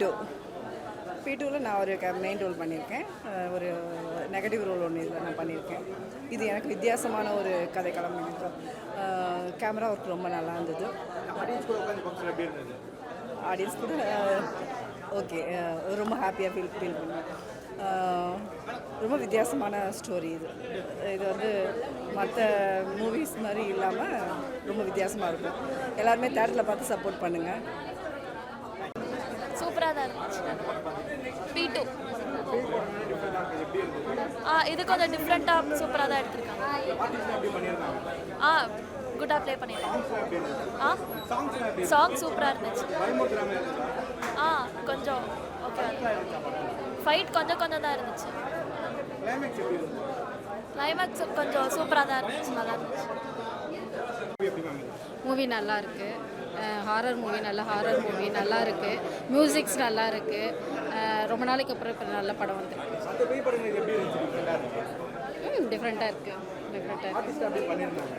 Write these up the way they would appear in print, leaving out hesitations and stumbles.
P2. P2ல நான் ஒரு main role பண்ணியிருக்கேன். ஒரு நெகட்டிவ் ரோல் ஒன்று இதில் நான் பண்ணியிருக்கேன். இது எனக்கு வித்தியாசமான ஒரு கதைக்களம். எனக்கு கேமரா ஒர்க் ரொம்ப நல்லா இருந்தது. ஆடியன்ஸ் கூட ஓகே, ரொம்ப ஹாப்பியாக ஃபீல் பண்ணேன். ரொம்ப வித்தியாசமான ஸ்டோரி இது. இது வந்து மற்ற மூவிஸ் மாதிரி இல்லாமல் ரொம்ப வித்தியாசமாக இருக்கும். எல்லாருமே தேட்டரில் பார்த்து சப்போர்ட் பண்ணுங்கள். சூப்பராக தான் இருந்துச்சு. P2 இது கொஞ்சம் டிஃப்ரெண்ட்டாக சூப்பராக தான் எடுத்திருக்காங்க. குட்டாக ப்ளே பண்ணியிருக்காங்க. சாங் சூப்பராக இருந்துச்சு. கொஞ்சம் ஓகே. ஃபைட் கொஞ்சம் தான் இருந்துச்சு. கிளைமேக்ஸ் கொஞ்சம் சூப்பராக தான் இருந்துச்சு, நல்லா இருந்துச்சு. மூவி நல்லா இருக்குது. ஹாரர் மூவி, நல்ல ஹாரர் மூவி நல்லா இருக்குது. மியூசிக்ஸ் நல்லா இருக்குது. ரொம்ப நாளைக்கு அப்புறம் இப்போ நல்ல படம் வந்துருக்கு. டிஃப்ரெண்ட்டாக இருக்குது.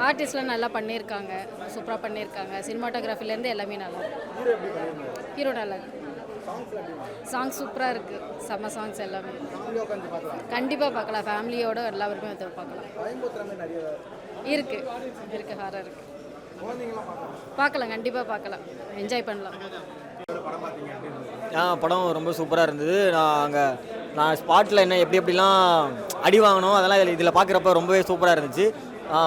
ஆர்டிஸ்ட்லாம் நல்லா பண்ணியிருக்காங்க, சூப்பராக பண்ணியிருக்காங்க. சினிமாட்டோகிராஃபிலேருந்து எல்லாமே நல்லா இருக்கு. ஹீரோ நல்லா இருக்கு. சாங்ஸ் சூப்பராக இருக்குது. செம்ம சாங்ஸ் எல்லாமே. கண்டிப்பாக பார்க்கலாம். ஃபேமிலியோடு எல்லாருமே வந்து பார்க்கலாம். இருக்குது ஹாரர் இருக்குது. பார்க்கலாம், கண்டிப்பாக பார்க்கலாம். என்ஜாய் பண்ணலாம். படம் ரொம்ப சூப்பராக இருந்தது. நான் ஸ்பாட்டில் என்ன எப்படிலாம் அடி வாங்கணும் அதெல்லாம் இதில் பார்க்குறப்ப ரொம்பவே சூப்பராக இருந்துச்சு.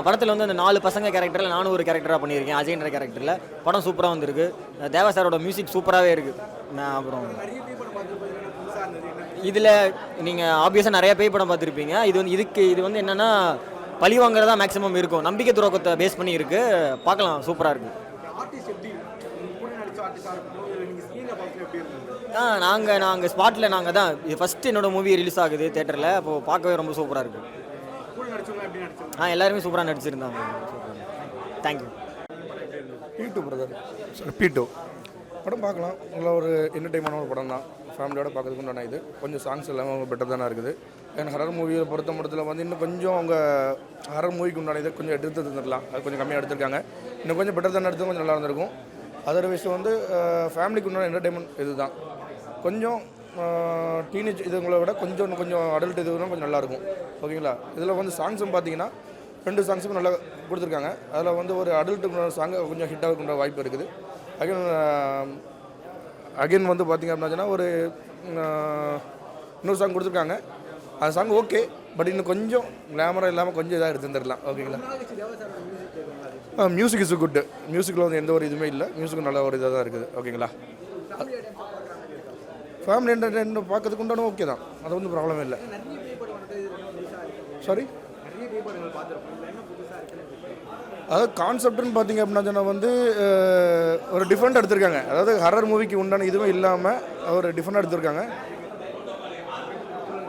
படத்தில் வந்து அந்த 4 பசங்க கேரக்டரில் நானும் ஒரு கேரக்டராக பண்ணியிருக்கேன், அஜய்ன்ற கேரக்டரில். படம் சூப்பராக வந்திருக்கு. தேவா சாரோட மியூசிக் சூப்பராகவே இருக்குது. அப்புறம் இதில் நீங்கள் ஆப்வியஸாக நிறைய பேய் படம் பார்த்துருப்பீங்க. இது வந்து என்னென்னா பழி வாங்குறதா மேக்ஸிமம் இருக்கும். நம்பிக்கை துரோகத்தை பேஸ் பண்ணி இருக்குது. பார்க்கலாம், சூப்பராக இருக்குது. நாங்கள் ஸ்பாட்டில் நாங்கள் தான் இது ஃபஸ்ட்டு என்னோடய மூவி ரிலீஸ் ஆகுது தேட்டரில். அப்போது பார்க்கவே ரொம்ப சூப்பராக இருக்குது. எல்லாருமே சூப்பராக நடிச்சிருந்தாங்க. தேங்க்யூ. P2 brother. P2 படம் பார்க்கலாம். நல்லா ஒரு என்டர்டைன்மெண்டான ஒரு படம் தான். ஃபேமிலியோட பார்க்கறதுக்கு உண்டான இது. கொஞ்சம் சாங்ஸ் எல்லாமே பெட்டர் தானே இருக்குது. ஏன்னா ஹரர் மூவியை பொறுத்த மட்டத்தில் வந்து இன்னும் கொஞ்சம் அவங்க ஹரர் மூவிக்கு உண்டான இதை கொஞ்சம் எடுத்து தந்துடலாம். அது கொஞ்சம் கம்மியாக எடுத்திருக்காங்க. இன்னும் கொஞ்சம் பெட்டர் தானே எடுத்து கொஞ்சம் நல்லா இருந்திருக்கும். அதர் விஷயம் வந்து ஃபேமிலிக்கு உண்டான என்டர்டைன்மெண்ட் இது தான். கொஞ்சம் டீனேஜ் இதுங்களை விட கொஞ்சம் அடல்ட் இதுனா கொஞ்சம் நல்லாயிருக்கும். ஓகேங்களா? இதில் வந்து சாங்ஸும் பார்த்தீங்கன்னா 2 சாங்ஸுக்கும் நல்லா கொடுத்துருக்காங்க. அதில் வந்து ஒரு அடல்ட்டு சாங்கு கொஞ்சம் ஹிட் ஆகுன்ற வாய்ப்பு இருக்குது. அகைன் வந்து பார்த்திங்க அப்படின்னா ஒரு இன்னொரு சாங் கொடுத்துருக்காங்க. அந்த சாங் ஓகே, பட் இன்னும் கொஞ்சம் கிளாமராக இல்லாமல் கொஞ்சம் இதாக எடுத்துருந்துடலாம். ஓகேங்களா? Music is good. மியூசிக்கில் வந்து எந்த ஒரு இதுவுமே இல்லை. மியூசிக்கும் நல்ல ஒரு இதாக தான் இருக்குது. ஓகேங்களா? ஃபேமிலி என்டர்டைன்மெண்ட் பார்க்கறதுக்கு உண்டான ஓகே தான். அது ஒன்றும் ப்ராப்ளமே இல்லை. சாரி, அதாவது கான்செப்ட்னு பார்த்திங்க அப்படின்னா வந்து ஒரு டிஃப்ரெண்ட் எடுத்திருக்காங்க. அதாவது ஹரர் மூவிக்கு உண்டான இதுவும் இல்லாமல் ஒரு டிஃப்ரெண்டாக எடுத்திருக்காங்க.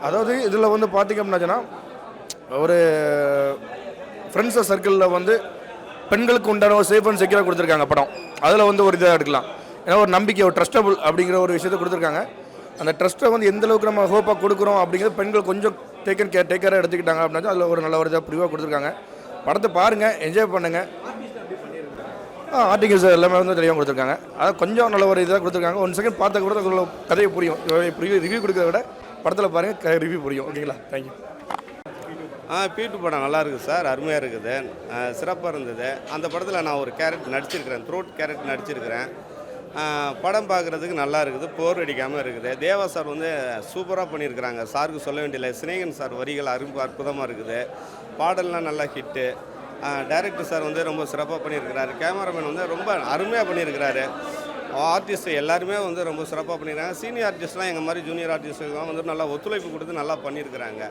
அதாவது இதில் வந்து பார்த்திங்க அப்படின்னா ஒரு ஃப்ரெண்ட்ஸ் சர்க்கிளில் வந்து பெண்களுக்கு உண்டான ஒரு சேஃப் அண்ட் செக்யூராக கொடுத்துருக்காங்க படம். அதில் வந்து ஒரு இதாக எடுக்கலாம். ஏன்னா ஒரு நம்பிக்கை, ஒரு ட்ரஸ்டபுள் அப்படிங்கிற ஒரு விஷயத்தை கொடுத்துருக்காங்க. அந்த ட்ரஸ்ட்டை வந்து எந்தளவுக்கு நம்ம ஹோப்பாக கொடுக்குறோம் அப்படிங்கிறது பெண்கள் கொஞ்சம் டேக்கராக எடுத்துக்கிட்டாங்க அப்படின்னா அதில் ஒரு நல்ல ஒரு இதாக ப்ரிவாக கொடுத்துருக்காங்க. படத்தை பாருங்கள், என்ஜாய் பண்ணுங்கள். ஆர்டிகல்ஸ் எல்லாமே வந்து தெளிவாக கொடுத்துருக்காங்க. அதை கொஞ்சம் நல்ல ஒரு இதாக கொடுத்துருக்காங்க. 1 செகண்ட் பார்த்த கூட கதையை புரியும். ரிவ்யூ கொடுக்குறத விட படத்தில் பாருங்கள், ரிவ்யூ புரியும். ஓகேங்களா? தேங்க்யூ. P2 படம் நல்லா இருக்குது சார். அருமையாக இருக்குது. சிறப்பாக இருந்தது. அந்த படத்தில் நான் ஒரு கேரக்டர் நடிச்சிருக்கிறேன். த்ரோட் கேரக்டர் நடிச்சிருக்கிறேன். படம் பார்க்குறதுக்கு நல்லா இருக்குது. போர் அடிக்காமல் இருக்குது. தேவா சார் வந்து சூப்பராக பண்ணியிருக்கிறாங்க. சாருக்கு சொல்ல வேண்டியதில்லை. சினேகன் சார் வரிகள் அற்புதமாக இருக்குது. பாடல்லாம் நல்லா ஹிட்டு. டைரக்டர் சார் வந்து ரொம்ப சிறப்பாக பண்ணியிருக்கிறாரு. கேமராமேன் வந்து ரொம்ப அருமையாக பண்ணியிருக்கிறாரு. ஆர்டிஸ்ட் எல்லாருமே வந்து ரொம்ப சிறப்பாக பண்ணியிருக்காங்க. சீனியர் ஆர்டிஸ்ட்லாம் எங்கள் மாதிரி ஜூனியர் ஆர்டிஸ்ட்டுலாம் வந்து நல்லா ஒத்துழைப்பு கொடுத்து நல்லா பண்ணியிருக்கிறாங்க.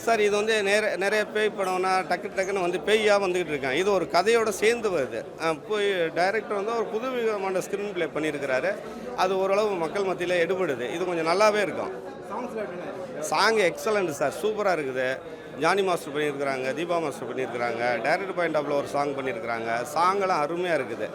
சார் இது வந்து நிறைய பேய் படம்னா டக்குன்னு வந்து பேயாக வந்துக்கிட்டு இருக்கேன். இது ஒரு கதையோடு சேர்ந்து வருது. போய் டைரக்டர் வந்து ஒரு புதுவிதமான ஸ்க்ரீன் ப்ளே பண்ணியிருக்கிறாரு. அது ஓரளவு மக்கள் மத்தியில் எடுபடுது. இது கொஞ்சம் நல்லாவே இருக்கும். Song excellent sir. சூப்பராக இருக்குது. ஜானி மாஸ்டர் பண்ணியிருக்கிறாங்க, தீபா மாஸ்டர் பண்ணியிருக்கிறாங்க. டைரக்டர் பாயிண்ட் ஆஃப்ல ஒரு சாங் பண்ணியிருக்கிறாங்க. சாங்கெல்லாம் அருமையாக இருக்குது.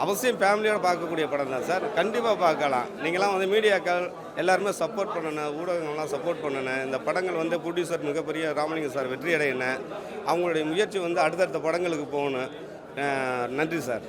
அவசியம் ஃபேமிலியோடு பார்க்கக்கூடிய படம் தான் சார். கண்டிப்பாக பார்க்கலாம். நீங்களாம் வந்து மீடியாக்கள் எல்லாருமே சப்போர்ட் பண்ணணும், ஊடகங்கள்லாம் சப்போர்ட் பண்ணணும். இந்த படங்கள் வந்து ப்ரொடியூசர் மிகப்பெரிய ராமலிங்கம் சார் வெற்றி அடையணும். அவங்களுடைய முயற்சி வந்து அடுத்தடுத்த படங்களுக்கு போகணும். நன்றி சார்.